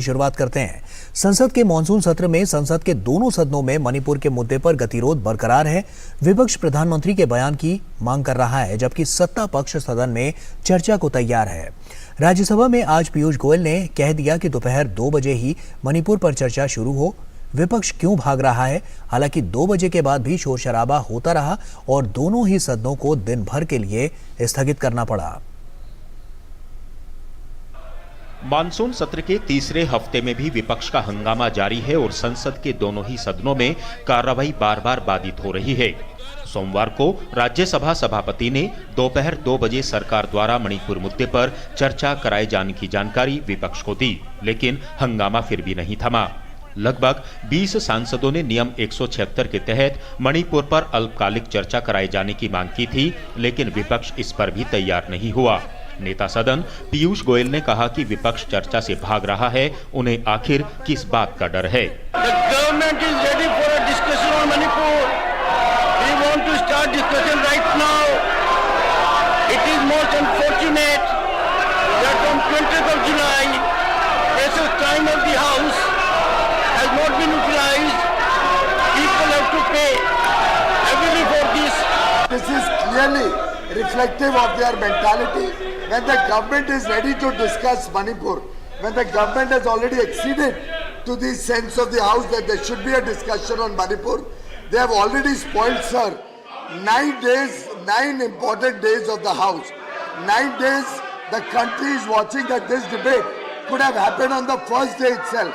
शुरुआत करते हैं। संसद के मॉनसून सत्र में संसद के दोनों सदनों में मणिपुर के मुद्दे पर गतिरोध बरकरार है। विपक्ष प्रधानमंत्री के बयान की मांग कर रहा है, जबकि सत्ता पक्ष सदन में चर्चा को तैयार है। राज्यसभा में आज पीयूष गोयल ने कह दिया कि दोपहर 2 बजे ही मणिपुर पर चर्चा शुरू हो। विपक्ष क्यों भाग रहा है? हालांकि 2 बजे के बाद भी शोर शराबा होता रहा और दोनों ही सदनों को दिन भर के लिए स्थगित करना पड़ा। मानसून सत्र के तीसरे हफ्ते में भी विपक्ष का हंगामा जारी है और संसद के दोनों ही सदनों में कार्रवाई बार बार बाधित हो रही है। सोमवार को राज्यसभा सभापति ने दोपहर 2 बजे सरकार द्वारा मणिपुर मुद्दे पर चर्चा कराए जाने की जानकारी विपक्ष को दी, लेकिन हंगामा फिर भी नहीं थमा। लगभग 20 सांसदों ने नियम 176 के तहत मणिपुर पर अल्पकालिक चर्चा कराए जाने की मांग की थी, लेकिन विपक्ष इस पर भी तैयार नहीं हुआ। नेता सदन पीयूष गोयल ने कहा कि विपक्ष चर्चा से भाग रहा है, उन्हें आखिर किस बात का डर है? This is clearly reflective of their mentality. When the government is ready to discuss Manipur, when the government has already acceded to the sense of the House that there should be a discussion on Manipur, they have already spoiled, sir, 9 days, 9 important days of the House. 9 days the country is watching that this debate could have happened on the first day itself.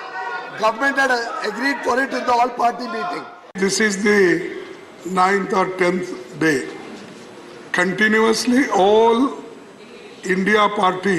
Government had agreed for it in the all-party meeting. This is the 9th or 10th day. Continuously all India party,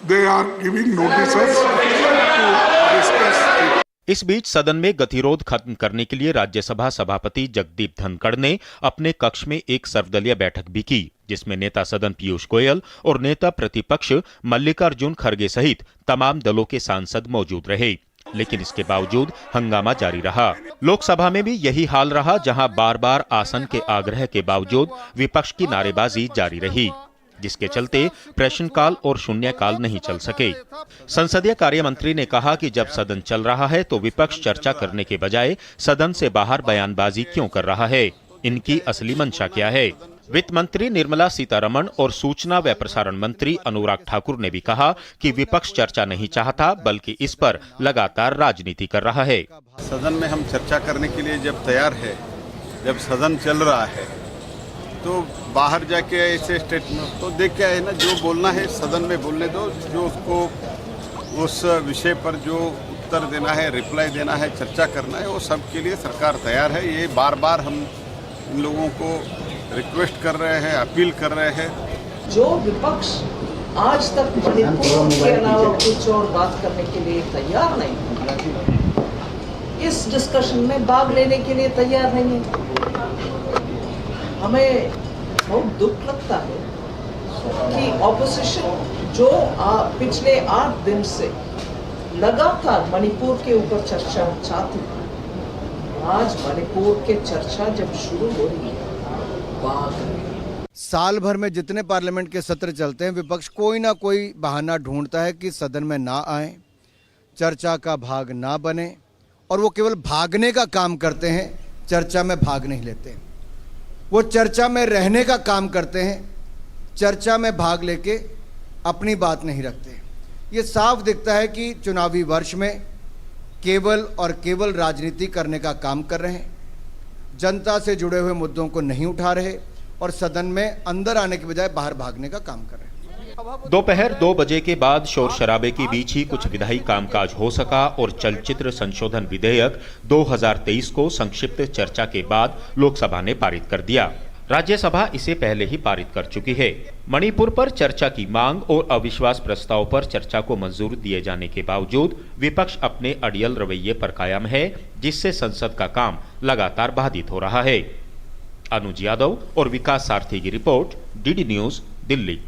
they are giving notices to discuss it. इस बीच सदन में गतिरोध खत्म करने के लिए राज्यसभा सभापति जगदीप धनखड़ ने अपने कक्ष में एक सर्वदलीय बैठक भी की, जिसमें नेता सदन पीयूष गोयल और नेता प्रतिपक्ष मल्लिकार्जुन खड़गे सहित तमाम दलों के सांसद मौजूद रहे। लेकिन इसके बावजूद हंगामा जारी रहा। लोकसभा में भी यही हाल रहा, जहां बार बार आसन के आग्रह के बावजूद विपक्ष की नारेबाजी जारी रही, जिसके चलते प्रश्नकाल और शून्यकाल नहीं चल सके। संसदीय कार्य मंत्री ने कहा कि जब सदन चल रहा है तो विपक्ष चर्चा करने के बजाय सदन से बाहर बयानबाजी क्यों कर रहा है? इनकी असली मंशा क्या है? वित्त मंत्री निर्मला सीतारमण और सूचना व प्रसारण मंत्री अनुराग ठाकुर ने भी कहा कि विपक्ष चर्चा नहीं चाहता, बल्कि इस पर लगातार राजनीति कर रहा है। सदन में हम चर्चा करने के लिए जब तैयार है, जब सदन चल रहा है, तो बाहर जाके ऐसे स्टेटमेंट तो देख के आए ना, जो बोलना है सदन में बोलने दो, जो उसको उस विषय पर जो उत्तर देना है, रिप्लाई देना है, चर्चा करना है, वो सब के लिए सरकार तैयार है। ये बार बार हम इन लोगों को रिक्वेस्ट कर रहे हैं, अपील कर रहे हैं। जो विपक्ष आज तक मणिपुर के अलावा कुछ और बात करने के लिए तैयार नहीं, इस डिस्कशन में भाग लेने के लिए तैयार नहीं है, हमें बहुत दुख लगता है कि ऑपोजिशन जो पिछले 8 दिन से लगातार मणिपुर के ऊपर चर्चा चाहती, आज मणिपुर के चर्चा जब शुरू हो रही है, साल भर में जितने पार्लियामेंट के सत्र चलते हैं, विपक्ष कोई ना कोई बहाना ढूंढता है कि सदन में ना आए, चर्चा का भाग ना बने, और वो केवल भागने का काम करते हैं, चर्चा में भाग नहीं लेते। वो चर्चा में रहने का काम करते हैं, चर्चा में भाग लेके अपनी बात नहीं रखते। ये साफ दिखता है कि चुनावी वर्ष में केवल और केवल राजनीति करने का काम कर रहे हैं, जनता से जुड़े हुए मुद्दों को नहीं उठा रहे और सदन में अंदर आने के बजाय बाहर भागने का काम कर रहे हैं। दोपहर 2 बजे के बाद शोर शराबे के बीच ही कुछ विधायी कामकाज हो सका और चलचित्र संशोधन विधेयक 2023 को संक्षिप्त चर्चा के बाद लोकसभा ने पारित कर दिया। राज्यसभा इसे पहले ही पारित कर चुकी है। मणिपुर पर चर्चा की मांग और अविश्वास प्रस्ताव पर चर्चा को मंजूर दिए जाने के बावजूद विपक्ष अपने अड़ियल रवैये पर कायम है, जिससे संसद का काम लगातार बाधित हो रहा है। अनुज यादव और विकास सारथी की रिपोर्ट, डीडी न्यूज, दिल्ली।